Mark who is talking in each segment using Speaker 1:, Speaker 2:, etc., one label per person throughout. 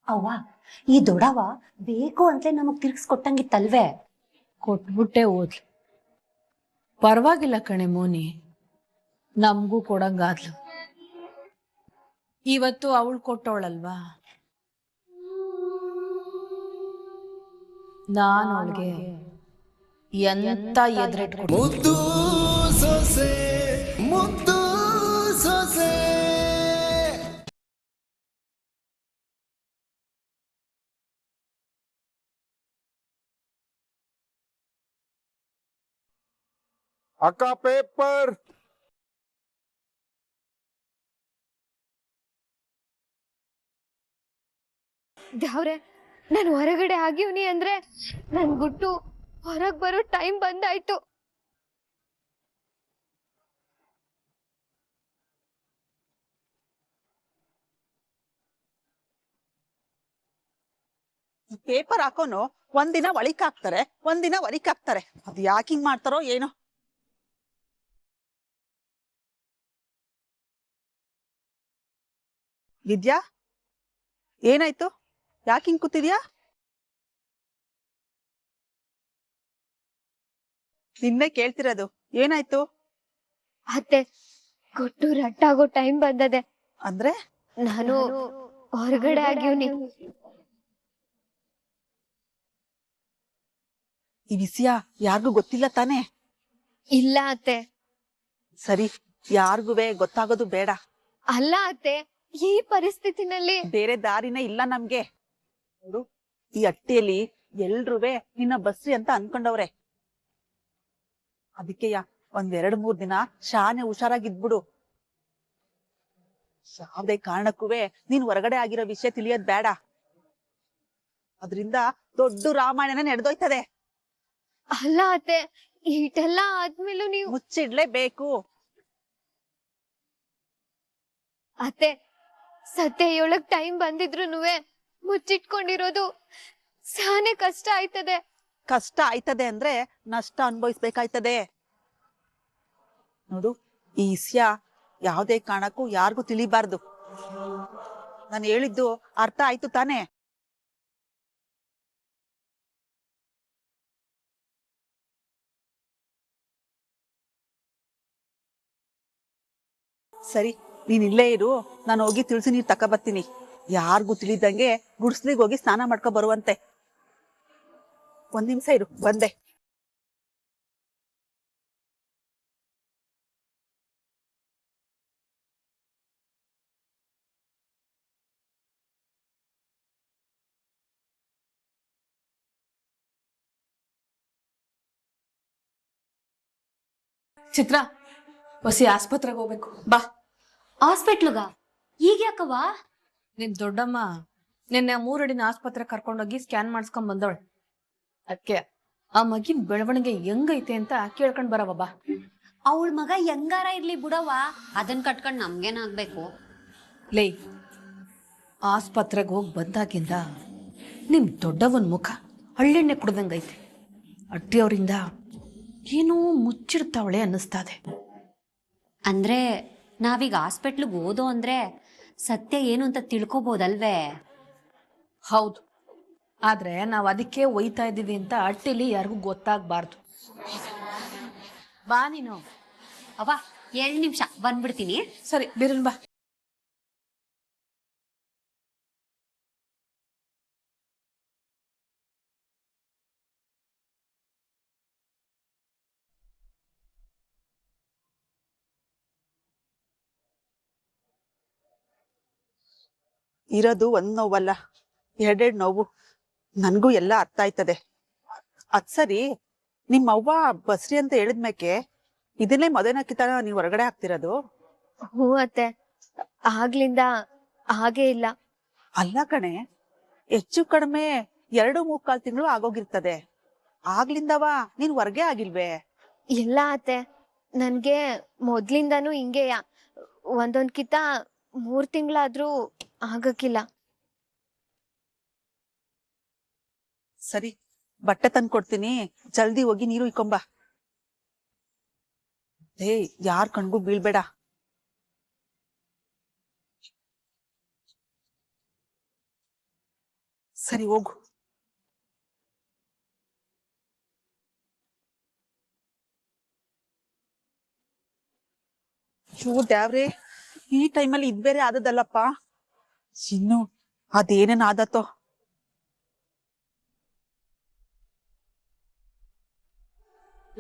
Speaker 1: ಅವ್ವ ಈ ದೊಡವ ಬೇಕು ಅಂತಲೇ ನಮಗ್ ತಿರ್ಗಿಸ್ಕೊಟ್ಟಂಗಿತ್ತಲ್ವೇ?
Speaker 2: ಕೊಟ್ಬಿಟ್ಟೆ ಹೋದ್ಲು. ಪರವಾಗಿಲ್ಲ ಕಣೆ ಮೋನಿ, ನಮಗೂ ಕೊಡಂಗಾದ್ಲು. ಇವತ್ತು ಅವಳು ಕೊಟ್ಟವಳಲ್ವಾ, ನಾನು ಅವಳಿಗೆ ಎಂತ ಎದುರಿಟ್ಕೊಡ್ತೀನಿ.
Speaker 3: ಮುದ್ದು ಸೊಸೆ ಮುದ್ದು ಸೊಸೆ. ಅಕ್ಕ ಪೇಪರ್.
Speaker 4: ದ್ಯಾವ್ರೆ, ನಾನು ಹೊರಗಡೆ ಆಗಿವ್ನಿ ಅಂದ್ರೆ ನನ್ ಗುಟ್ಟು ಹೊರಗ್ ಬರೋ ಟೈಮ್ ಬಂದಾಯ್ತು.
Speaker 5: ಪೇಪರ್ ಹಾಕೋನು ಒಂದಿನ ಒಳಿಕ್ ಹಾಕ್ತಾರೆ, ಒಂದಿನ ಒರಿಕ್ ಹಾಕ್ತಾರೆ. ಅದ್ ಯಾಕೆ ಹಿಂಗ್ ಮಾಡ್ತಾರೋ ಏನೋ. ವಿದ್ಯಾ, ಏನಾಯ್ತು? ಯಾಕೆ ಹಿಂಗ್ ಕೂತಿದ್ಯಾ? ನಿನ್ನೆ ಕೇಳ್ತಿರೋದು ಏನಾಯ್ತು?
Speaker 4: ಅತ್ತೆ, ಗುಟ್ಟು ರಟ್ಟಾಗೋ ಟೈಮ್ ಬಂದದೆ.
Speaker 5: ಅಂದ್ರೆ
Speaker 4: ನಾನು ಹೊರಗಡೆ ಆಗಿವ್ನಿ.
Speaker 5: ಈ ವಿಷಯ ಯಾರಿಗೂ ಗೊತ್ತಿಲ್ಲ ತಾನೇ?
Speaker 4: ಇಲ್ಲ ಅತ್ತೆ.
Speaker 5: ಸರಿ, ಯಾರಿಗುವೆ ಗೊತ್ತಾಗೋದು ಬೇಡ.
Speaker 4: ಅಲ್ಲ ಅತ್ತೆ, ಈ ಪರಿಸ್ಥಿತಿನಲ್ಲಿ
Speaker 5: ಬೇರೆ ದಾರಿನೇ ಇಲ್ಲ ನಮ್ಗೆ. ನೋಡು, ಈ ಅಟ್ಟಿಯಲ್ಲಿ ಎಲ್ರುವೆ ನಿನ್ನ ಬಸ್ರಿ ಅಂತ ಅನ್ಕೊಂಡವ್ರೆ. ಅದಕ್ಕೆಯ ಒಂದ್ 2-3 ದಿನ ಶಾನೆ ಹುಷಾರಾಗಿದ್ಬಿಡು. ಯಾವ್ದೇ ಕಾರಣಕ್ಕೂವೆ ನೀನ್ ಹೊರಗಡೆ ಆಗಿರೋ ವಿಷಯ ತಿಳಿಯೋದ್ ಬೇಡ. ಅದ್ರಿಂದ ದೊಡ್ಡ ರಾಮಾಯಣನೇ ನಡೆದೋಯ್ತದೆ.
Speaker 4: ಅಲ್ಲ ಅತ್ತೆ, ಈಟೆಲ್ಲ ಆದ್ಮೇಲೂ ನೀವು
Speaker 5: ಮುಚ್ಚಿಡ್ಲೇಬೇಕು.
Speaker 4: ಅತ್ತೆ, ಸದ್ಯ ಹೇಳಕ್ ಟೈಮ್ ಬಂದಿದ್ರುನುವೆ ಮುಚ್ಚಿಟ್ಕೊಂಡಿರೋದು ಸಾನೆ ಕಷ್ಟ ಆಯ್ತದೆ.
Speaker 5: ಕಷ್ಟ ಆಯ್ತದೆ ಅಂದ್ರೆ ನಷ್ಟ ಅನುಭವಿಸ್ಬೇಕಾಯ್ತದೆ. ನೋಡು, ಈ ವಿಷಯ ಯಾವ್ದೇ ಕಾರಣಕ್ಕೂ ಯಾರಿಗೂ ತಿಳಿಬಾರ್ದು. ನಾನು ಹೇಳಿದ್ದು ಅರ್ಥ ಆಯ್ತು ತಾನೇ? ಸರಿ, ನೀನ್ ಇಲ್ಲೇ ಇರು, ನಾನು ಹೋಗಿ ತುಳಸಿ ನೀರ್ ತಕೊಬರ್ತೀನಿ. ಯಾರಿಗೂ ತಿಳಿದಂಗೆ ಗುಡ್ಸ್ಲಿಗೆ ಹೋಗಿ ಸ್ನಾನ ಮಾಡ್ಕೊ ಬರುವಂತೆ. 1 ನಿಮಿಷ ಇರು, ಬಂದೆ.
Speaker 2: ಚಿತ್ರ, ಹೊಸಿ ಆಸ್ಪತ್ರೆಗೆ ಹೋಗ್ಬೇಕು ಬಾ.
Speaker 1: ಹಾಸ್ಪಿಟ್ಲ್ಗ ಈಗ ಯಾಕವ್ವ?
Speaker 2: ನಿನ್ ದೊಡ್ಡಮ್ಮ ನಿನ್ನೆ 3 ಅಡಿನ ಆಸ್ಪತ್ರೆ ಕರ್ಕೊಂಡೋಗಿ ಸ್ಕ್ಯಾನ್ ಮಾಡಿಸ್ಕೊಂಡ್ ಬಂದವಳೆ. ಅದಕ್ಕೆ ಆ ಮಗಿನ ಬೆಳವಣಿಗೆ ಹೆಂಗೈತೆ ಅಂತ ಕೇಳ್ಕೊಂಡ್ ಬರವ ಬಾ.
Speaker 1: ಅವಳ ಮಗ ಹೆಂಗಾರ ಇರ್ಲಿ ಬಿಡವ್ವ, ಅದನ್ ಕಟ್ಕೊಂಡ್ ನಮ್ಗೇನಾಗ್ಬೇಕು?
Speaker 2: ಲೇ, ಆಸ್ಪತ್ರೆಗೆ ಹೋಗಿ ಬಂದಾಗಿಂದ ನಿಮ್ ದೊಡ್ಡವನ್ ಮುಖ ಹಳ್ಳೆಣ್ಣೆ ಕುಡ್ದಂಗೈತೆ. ಅಟ್ಟಿಯವರಿಂದ ಏನೋ ಮುಚ್ಚಿಡ್ತಾವಳೆ ಅನ್ನಿಸ್ತಾದೆ.
Speaker 1: ಅಂದ್ರೆ ನಾವೀಗ ಹಾಸ್ಪಿಟ್ಲಿಗೆ ಓದೋ ಅಂದ್ರೆ ಸತ್ಯ ಏನು ಅಂತ ತಿಳ್ಕೊಬೋದಲ್ವೇ?
Speaker 2: ಹೌದು, ಆದ್ರೆ ನಾವ್ ಅದಕ್ಕೆ ಒಯ್ತಾ ಇದೀವಿ ಅಂತ ಅಟ್ಟಿಲಿ ಯಾರಿಗೂ ಗೊತ್ತಾಗ್ಬಾರ್ದು. ಬಾ ನೀನು.
Speaker 1: ಅವ್ವ 2 ನಿಮಿಷ ಬಂದ್ಬಿಡ್ತೀನಿ.
Speaker 2: ಸರಿ, ಬಿರನ್ ಬಾ.
Speaker 5: ಇರೋದು ಒಂದ್ ನೋವಲ್ಲ, 2 ನೋವು. ನನ್ಗೂ ಎಲ್ಲ ಅರ್ಥ ಆಯ್ತದೆ. ಅದ್ ಸರಿ, ನಿಮ್ಮವ್ವ ಬಸ್ರಿ ಅಂತ ಹೇಳಿದ್ಮೇಕೆ ಇದನ್ನೇ ಮೊದಲನೇಕಿತ ನೀವ್ ಹೊರಗಡೆ ಹಾಕ್ತಿರೋದು?
Speaker 4: ಹ್ಞೂ ಅತ್ತೆ, ಆಗ್ಲಿಂದ ಹಾಗೇ ಇಲ್ಲ.
Speaker 5: ಅಲ್ಲ ಕಣೆ, ಹೆಚ್ಚು ಕಡಿಮೆ 2-3 ತಿಂಗಳು ಆಗೋಗಿರ್ತದೆ. ಆಗ್ಲಿಂದವ ನೀನ್ ಹೊರ್ಗೆ ಆಗಿಲ್ವೇ?
Speaker 4: ಇಲ್ಲ ಅತ್ತೆ, ನನ್ಗೆ ಮೊದ್ಲಿಂದಾನು ಹಿಂಗೆಯ. ಒಂದೊಂದ್ಕಿತ 3 ತಿಂಗಳಾದ್ರೂ ಆಗಕ್ಕಿಲ್ಲ.
Speaker 5: ಸರಿ, ಬಟ್ಟೆ ತಂದ್ಕೊಡ್ತೀನಿ, ಜಲ್ದಿ ಹೋಗಿ ನೀರು ಇಕ್ಕೊಂಬ. ಯಾರ್ ಕಣ್ಗೂ ಬೀಳ್ಬೇಡ. ಸರಿ ಹೋಗು. ದ್ಯಾವ್ರೆ, ಈ ಟೈಮಲ್ಲಿ ಇದ್ ಬೇರೆ ಆದದಲ್ಲಪ್ಪ. ಇನ್ನು ಅದೇನೇನ್ ಆದತ್ತೋ.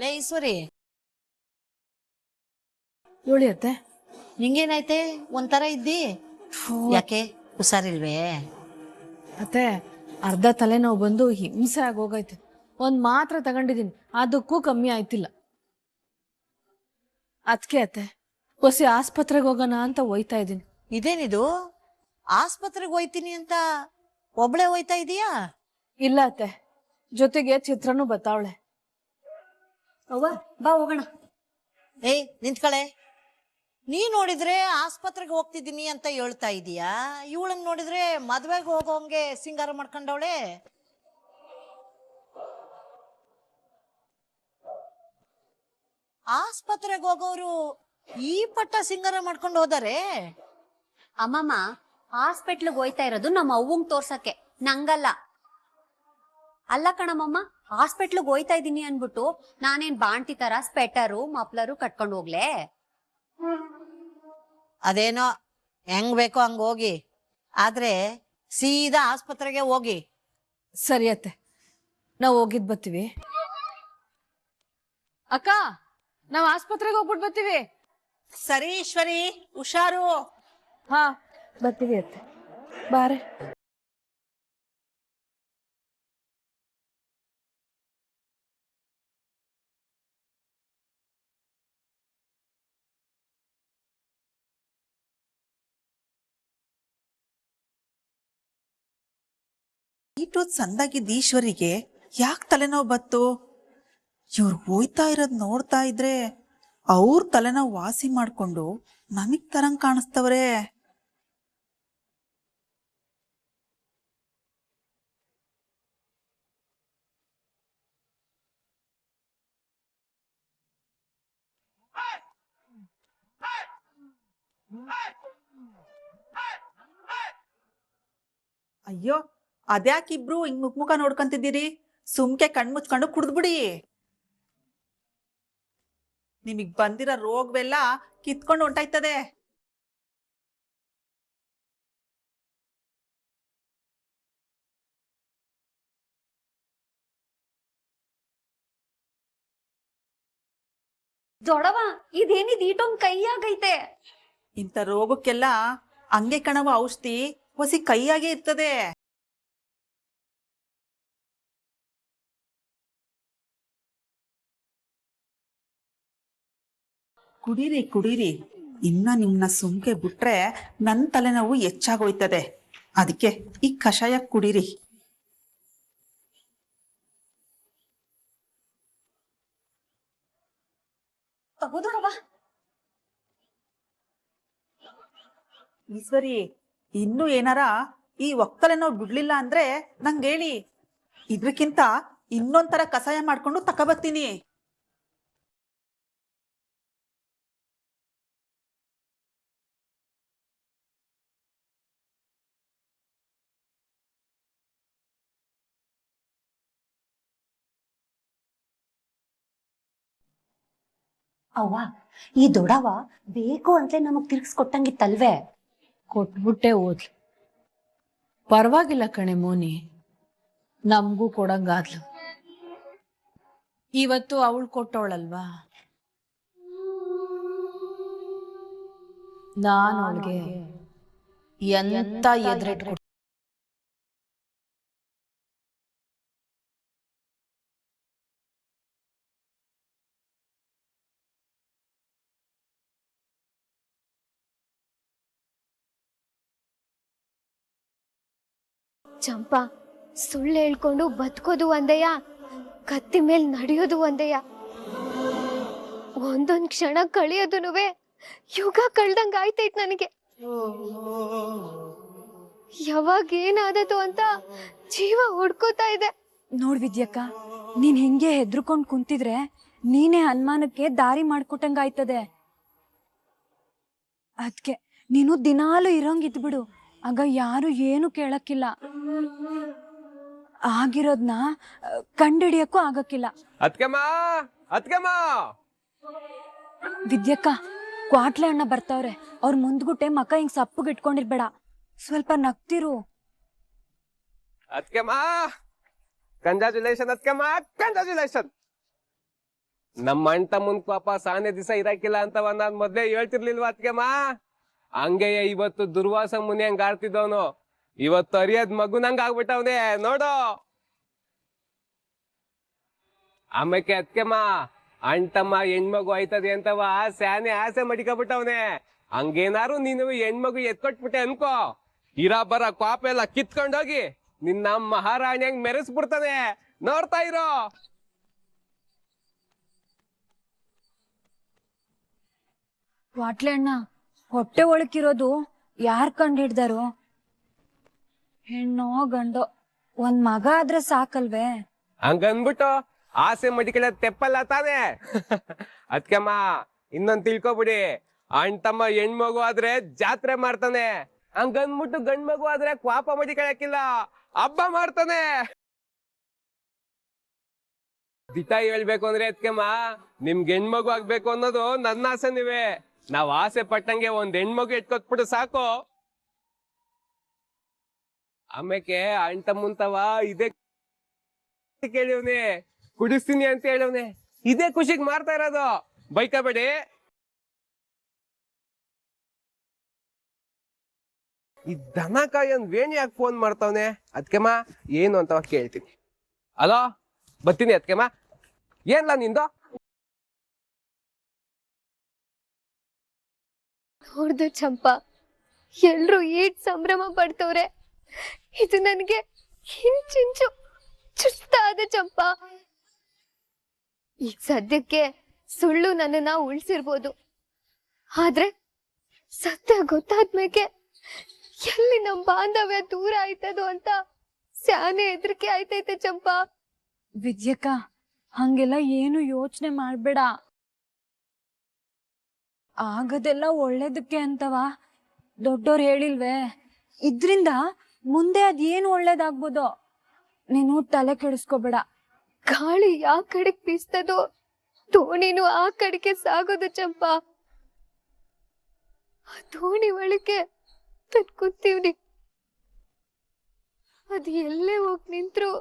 Speaker 6: ಲೇ ಈಶ್ವರಿ,
Speaker 2: ಹೇಳಿ ಅತ್ತೆ.
Speaker 6: ನಿಂಗೇನೈತೆ ಒಂಥರ ಇದ್ದಿ? ಯಾಕೆ ಹುಷಾರಿಲ್ವೇ?
Speaker 2: ಅತ್ತೆ, ಅರ್ಧ ತಲೆನೋವು ಬಂದು ಹಿಂಸೆ ಆಗೋಗೈತೆ. ಒಂದ್ ಮಾತ್ರೆ ತಗೊಂಡಿದೀನಿ, ಅದಕ್ಕೂ ಕಮ್ಮಿ ಆಯ್ತಿಲ್ಲ. ಅದ್ಕೆ ಅತ್ತೆ ಹೊಸಿ ಆಸ್ಪತ್ರೆಗೆ ಹೋಗೋಣ ಅಂತ ಹೋಯ್ತಾ ಇದೀನಿ.
Speaker 6: ಇದೇನಿದು, ಆಸ್ಪತ್ರೆಗೆ ಹೋಯ್ತೀನಿ ಅಂತ ಒಬ್ಳೆ ಹೋಯ್ತಾ ಇದೀಯಾ?
Speaker 2: ಇಲ್ಲ ಅತ್ತೆ, ಜೊತೆಗೆ ಚಿತ್ರನೂ ಬತ್ತಾವಳೆ.
Speaker 1: ಅವ್ವ ಬಾ ಹೋಗೋಣ.
Speaker 6: ಏಯ್ ನಿಂತ್ಕಳೆ. ನೀ ನೋಡಿದ್ರೆ ಆಸ್ಪತ್ರೆಗೆ ಹೋಗ್ತಿದ್ದೀನಿ ಅಂತ ಹೇಳ್ತಾ ಇದೀಯಾ, ಇವಳನ್ನ ನೋಡಿದ್ರೆ ಮದ್ವೆಗೆ ಹೋಗೋಂಗೆ ಸಿಂಗಾರ ಮಾಡ್ಕೊಂಡವಳೆ. ಆಸ್ಪತ್ರೆಗೆ ಹೋಗೋರು ಈ ಪಟ್ಟ ಸಿಂಗಾರ ಮಾಡ್ಕೊಂಡು ಹೋದಾರೆ?
Speaker 1: ಅಮ್ಮಮ್ಮ ಹಾಸ್ಪಿಟ್ಲಿಗೆ ಹೋಯ್ತಾ ಇರೋದು ನಮ್ಮ ಅವ್ವಂಗ್ ತೋರ್ಸಕ್ಕೆ, ನಂಗಲ್ಲ. ಅಲ್ಲ ಕಣಮ್ಮಮ್ಮ, ಹಾಸ್ಪಿಟ್ಲಿಗೆ ಹೋಯ್ತಾ ಇದೀನಿ ಅನ್ಬಿಟ್ಟು ನಾನೇನ್ ಬಾಣ್ತಿ ತರ ಸ್ವೆಟರು ಮಫ್ಲರು ಕಟ್ಕೊಂಡು ಹೋಗ್ಲೆ?
Speaker 6: ಅದೇನೋ ಹೆಂಗ್ ಬೇಕೋ ಹಂಗ ಹೋಗಿ, ಆದ್ರೆ ಸೀದಾ ಆಸ್ಪತ್ರೆಗೆ ಹೋಗಿ.
Speaker 2: ಸರಿ ಅತ್ತೆ, ನಾವ್ ಹೋಗಿದ್ ಬರ್ತೀವಿ. ಅಕ್ಕ, ನಾವ್ ಆಸ್ಪತ್ರೆಗೆ ಹೋಗ್ಬಿಟ್ಟು ಬರ್ತೀವಿ.
Speaker 6: ಸರಿ ಈಶ್ವರಿ, ಹುಷಾರು.
Speaker 2: ಹಾ ಬರ್ತೀವಿ ಅತ್ತೆ, ಬಾರೆ.
Speaker 5: ಈಟೋದ್ ಸಂದಾಗಿದ್ದ ಈಶ್ವರಿಗೆ ಯಾಕೆ ತಲೆನೋವು ಬತ್ತು? ಇವ್ರು ಹೋಯ್ತಾ ಇರೋದ್ ನೋಡ್ತಾ ಇದ್ರೆ ಅವ್ರ ತಲೆನೋವು ವಾಸಿ ಮಾಡ್ಕೊಂಡು ನಮಗ್ ತರಂಗ್ ಕಾಣಿಸ್ತವ್ರೆ. ಅಯ್ಯೋ, ಅದ್ಯಾಕಿಬ್ರು ಹಿಂಗ್ ಮುಖ ಮುಖ ನೋಡ್ಕೊಂತಿದ್ದೀರಿ? ಸುಮ್ಕೆ ಕಣ್ಮುಚ್ಕೊಂಡು ಕುಡ್ದ್ಬಿಡಿ. ನಿಮಗ್ ಬಂದಿರೋ ರೋಗವೆಲ್ಲ ಕಿತ್ಕೊಂಡು ಹೊಂಟಾಯ್ತದೆ.
Speaker 1: ದೊಡವ, ಇದೇನಿದ್ ಈಟೊಂದ್ ಕೈಯಾಗೈತೆ?
Speaker 5: ಇಂಥ ರೋಗಕ್ಕೆಲ್ಲ ಹಂಗೆ ಕಣವ ಔಷಧಿ, ಹೊಸಿ ಕೈಯಾಗೆ ಇರ್ತದೆ. ಕುಡೀರಿ ಕುಡೀರಿ, ಇನ್ನ ನಿಮ್ನ ಸುಮ್ಕೆ ಬಿಟ್ರೆ ನನ್ ತಲೆನೋವು ಹೆಚ್ಚಾಗೋಯ್ತದೆ. ಅದಕ್ಕೆ ಈ ಕಷಾಯ ಕುಡೀರಿ.
Speaker 1: ತಗೋದೊಡವ.
Speaker 5: ಈಶ್ವರಿ, ಇನ್ನು ಏನಾರ ಈ ಒಕ್ಕಲೆನೋವು ಬಿಡ್ಲಿಲ್ಲ ಅಂದ್ರೆ ನಂಗೆ ಹೇಳಿ, ಇದ್ರಕ್ಕಿಂತ ಇನ್ನೊಂಥರ ಕಷಾಯ ಮಾಡ್ಕೊಂಡು ತಕೊಬರ್ತೀನಿ.
Speaker 1: ಅವ್ವ, ಈ ದೊಡವ ಬೇಕು ಅಂತಲೇ ನಮಗ್ ತಿರ್ಗಿಸ್ಕೊಟ್ಟಂಗಿತ್ತಲ್ವೇ?
Speaker 2: ಕೊಟ್ಬಿಟ್ಟೆ ಹೋದ್ಲು. ಪರವಾಗಿಲ್ಲ ಕಣೆ ಮೋನಿ, ನಮ್ಗೂ ಕೊಡಂಗಾದ್ಲು. ಇವತ್ತು ಅವಳು ಕೊಟ್ಟವಳಲ್ವಾ, ನಾನು ಅವಳಿಗೆ ಎಂತ ಎದುರಿಟ್ಟು.
Speaker 4: ಚಂಪಾ, ಸುಳ್ಳು ಹೇಳ್ಕೊಂಡು ಬದುಕೋದು ಒಂದೆಯ, ಕತ್ತಿ ಮೇಲ್ ನಡೆಯೋದು ಒಂದೆಯ. ಒಂದೊಂದ್ ಕ್ಷಣ ಕಳಿಯೋದುನುವೆ ಯುಗ ಕಳ್ದಂಗ ಆಯ್ತೈತ್ ನನಗೆ. ಯಾವಾಗ ಏನಾದದು ಅಂತ ಜೀವ ಹುಡ್ಕೋತಾ ಇದೆ.
Speaker 7: ನೋಡ್ ವಿದ್ಯಕ್ಕ, ನೀನ್ ಹಿಂಗೆ ಹೆದ್ರುಕೊಂಡ್ ಕುಂತಿದ್ರೆ ನೀನೇ ಅನುಮಾನಕ್ಕೆ ದಾರಿ ಮಾಡ್ಕೊಟ್ಟಂಗಾಯ್ತದೆ. ಅದ್ಕೆ ನೀನು ದಿನಾಲು ಇರೋಂಗಿದ್ಬಿಡು, ಆಗ ಯಾರು ಏನು ಕೇಳಕ್ಕಿಲ್ಲ. ಆಗಿರೋದ್ನ ಕಂಡಿಡಿಯಕ್ಕೂ ಆಗಕ್ಕಿಲ್ಲ.
Speaker 8: ಅದ್ಕಮ್ಮ ಅದ್ಕಮ್ಮ
Speaker 7: ವಿದ್ಯಕ್ಕ, ಕ್ವಾಟ್ಲೆ ಅಣ್ಣ ಬರ್ತಾವ್ರೆ. ಅವ್ರ ಮುಂದ್ಗುಟ್ಟೆ ಮಕ ಹಿಂಗ್ ಸಪ್ಪಗೆ ಇಟ್ಕೊಂಡಿರ್ಬೇಡ, ಸ್ವಲ್ಪ ನಗ್ತಿರು.
Speaker 8: ಅದ್ಕಮ್ಮ ಕಂಗ್ರಾಚುಲೇಷನ್ ಅದ್ಕಮ್ಮ, ಕಂಗ್ರಾಚುಲೇಷನ್. ನಮ್ಮ ಅಣ್ಣ ತಮ್ಮನ್ ಪಾಪ ಸಾನೆ ದಿವಸ ಇರಕ್ಕಿಲ್ಲ ಅಂತವ ನಾನ್ ಮೊದ್ಲೇ ಹೇಳ್ತಿರ್ಲಿಲ್ವಾ ಅದ್ಕಮ್ಮ? ಹಂಗೆ ಇವತ್ತು ದುರ್ವಾಸ ಮುನಿ ಹಂಗ ಆಡ್ತಿದ್ದವನು ಇವತ್ತು ಅರಿಯದ್ ಮಗುನಂಗ ಆಗ್ಬಿಟ್ಟವನೆ ನೋಡು. ಆಮೇಲೆ ಅದ್ಕಮ್ಮ ಅಣ್ಣ ತಮ್ಮ ಹೆಣ್ಮಗು ಆಯ್ತದೆ ಅಂತವ ಸ್ಯಾನೆ ಆಸೆ ಮಡಿಕಬಿಟ್ಟವನೆ. ಹಂಗೇನಾರು ನೀನು ಹೆಣ್ಮಗು ಎತ್ಕೊಟ್ಬಿಟ್ಟೆ ಅನ್ಕೋ, ಇರ ಬರ ಕ್ವಾಪ ಎಲ್ಲ ಕಿತ್ಕೊಂಡೋಗಿ ನಿನ್ನ ಮಹಾರಾಣಿಯಂಗ್ ಮೆರೆಸ್ಬಿಡ್ತಾನೆ, ನೋಡ್ತಾ ಇರೋ.
Speaker 7: ಕ್ವಾಟ್ಲೆ ಅಣ್ಣ, ಹೊಟ್ಟೆ ಒಳಕಿರೋದು ಯಾರ್ ಕಂಡು ಹಿಡ್ದಾರೋ? ಹೆಣ್ಣೋ ಗಂಡೋ, ಒಂದ್ ಮಗ ಆದ್ರೆ ಸಾಕಲ್ವೇ?
Speaker 8: ಹಂಗನ್ಬಿಟ್ಟು ಆಸೆ ಮಡಿಕೆಲ್ಲ ತೆಪ್ಪಲ್ಲ ತಾನೆ. ಅದ್ಕಮ್ಮ ಇನ್ನೊಂದ್ ತಿಳ್ಕೊಬಿಡಿ, ಅಣ್ಣ ತಮ್ಮ ಹೆಣ್ಮಗು ಆದ್ರೆ ಜಾತ್ರೆ ಮಾಡ್ತಾನೆ, ಹಂಗನ್ಬಿಟ್ಟು ಗಂಡ್ ಮಗು ಆದ್ರೆ ಕ್ವಾಪ ಮಡಿಕಳಕ್ಕಿಲ್ಲ, ಹಬ್ಬ ಮಾಡ್ತಾನೆ. ದಿಟ ಹೇಳ್ಬೇಕು ಅಂದ್ರೆ ಅದ್ಕಮ್ಮ ನಿಮ್ಗೆ ಹೆಣ್ಮಗು ಆಗ್ಬೇಕು ಅನ್ನೋದು ನನ್ನ ಆಸೆ. ನೀವೇ ನಾವ್ ಆಸೆ ಪಟ್ಟಂಗೆ ಒಂದ್ ಹೆಣ್ಮಗು ಇಟ್ಕೊಟ್ಬಿಟ್ಟು ಸಾಕು. ಆಮೇಲೆ ಅಣ್ಣ ತಮ್ಮಂತವ ಇದೇ ಕೇಳಿವ್ನೆ, ಕುಡಿಸ್ತೀನಿ ಅಂತ ಹೇಳವ್ನೆ, ಇದೇ ಖುಷಿಗ್ ಮಾಡ್ತಾ ಇರೋದು, ಬೈಕಬೇಡಿ. ಈ ದನ ಕಾಯನ್ ವೇಣಿ ಯಾಕೆ ಫೋನ್ ಮಾಡ್ತಾವನೆ? ಅದ್ಕೆಮ್ಮ ಏನು ಅಂತ ಕೇಳ್ತೀನಿ. ಅಲೋ, ಬರ್ತೀನಿ ಅದ್ಕೆಮ್ಮ. ಏನ್ಲ ನಿಂದು?
Speaker 4: ನೋಡ್ದು ಚಂಪಾ, ಎಲ್ರು ಏಟ್ ಸಂಭ್ರಮ ಪಡ್ತವ್ರೆ. ಇದು ನನ್ಗೆ ಹಿಂಚಿಂಚು ಚುಸ್ತಾದ ಚಂಪಾ. ಈಗ ಸದ್ಯಕ್ಕೆ ಸುಳ್ಳು ನನ್ನನ್ನ ಉಳಿಸಿರ್ಬೋದು, ಆದ್ರೆ ಸತ್ಯ ಗೊತ್ತಾದ್ಮೇಲೆ ಎಲ್ಲಿ ನಮ್ ಬಾಂಧವ್ಯ ದೂರ ಆಯ್ತದೋ ಅಂತ ಸ್ಯಾನೆ ಹೆದರಿಕೆ ಆಯ್ತೈತೆ ಚಂಪಾ.
Speaker 7: ವಿದ್ಯಕ್ಕ, ಹಂಗೆಲ್ಲ ಏನು ಯೋಚನೆ ಮಾಡ್ಬೇಡ. ಆಗದೆಲ್ಲ ಒಳ್ಳೇದಕ್ಕೆ ಅಂತವ ದೊಡ್ಡೋರ್ ಹೇಳಿಲ್ವೇ? ಇದ್ರಿಂದ ಮುಂದೆ ಅದೇನು ಒಳ್ಳೇದಾಗ್ಬೋದೋ, ನೀನು ತಲೆ ಕೆಡಿಸ್ಕೋಬೇಡ.
Speaker 4: ಗಾಳಿ ಯಾವ ಕಡೆಗ್ ಬೀಸ್ತದೋ ದೋಣಿನೂ ಆ ಕಡೆಗೆ ಸಾಗೋದು ಚಂಪಾ. ಆ ದೋಣಿ ಒಳಗೆ ಕೂತೀವ್ನಿ, ಅದು ಎಲ್ಲೇ ಹೋಗಿ ನಿಂತ್ರು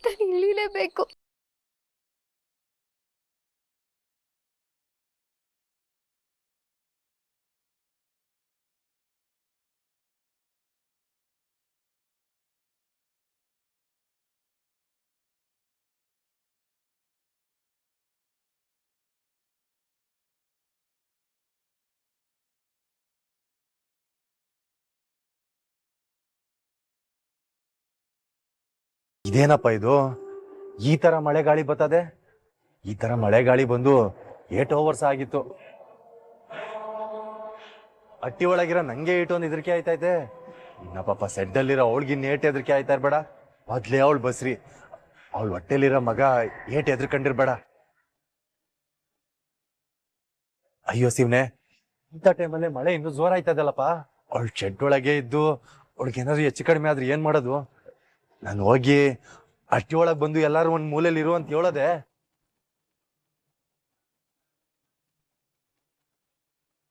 Speaker 4: ನಾನು ಇಳಿಲೇಬೇಕು.
Speaker 9: ಇದೇನಪ್ಪ ಇದು, ಈ ತರ ಮಳೆ ಗಾಳಿ ಬರ್ತದೆ? ಈ ತರ ಮಳೆ ಗಾಳಿ ಬಂದು 8 hours ಆಗಿತ್ತು. ಅಟ್ಟಿ ಒಳಗಿರೋ ನಂಗೆ ಇಟ್ಟೊಂದು ಹೆದರಿಕೆ ಆಯ್ತೈತೆ. ಇನ್ನ ಪಾಪ ಸೆಡ್ಡಲ್ಲಿರೋ ಅವಳಿಗಿನ್ನ ಏಟ್ ಹೆದರಿಕೆ ಆಯ್ತಾ ಇರ್ಬೇಡ. ಮೊದ್ಲೇ ಅವಳು ಬಸ್ರಿ, ಅವಳು ಹೊಟ್ಟೆಲಿರೋ ಮಗ ಏಟ್ ಹೆದರ್ಕೊಂಡಿರ್ಬೇಡ. ಅಯ್ಯೋ ಶಿವನೆ, ಇಂಥ ಟೈಮಲ್ಲೇ ಮಳೆ ಇನ್ನೂ ಜೋರ ಆಯ್ತದಲ್ಲಪ್ಪ. ಅವಳು ಶೆಡ್ ಒಳಗೆ ಇದ್ದು ಅವಳಿಗೇನಾದ್ರು ಹೆಚ್ಚು ಕಡಿಮೆ ಆದ್ರೆ ಏನ್ ಮಾಡೋದು? ನಾನು ಹೋಗಿ ಅಟ್ಟಿ ಒಳಗೆ ಬಂದು ಎಲ್ಲಾರು ಒಂದ್ ಮೂಲೆಯಲ್ಲಿ ಇರು ಅಂತ ಹೇಳೋದೆ.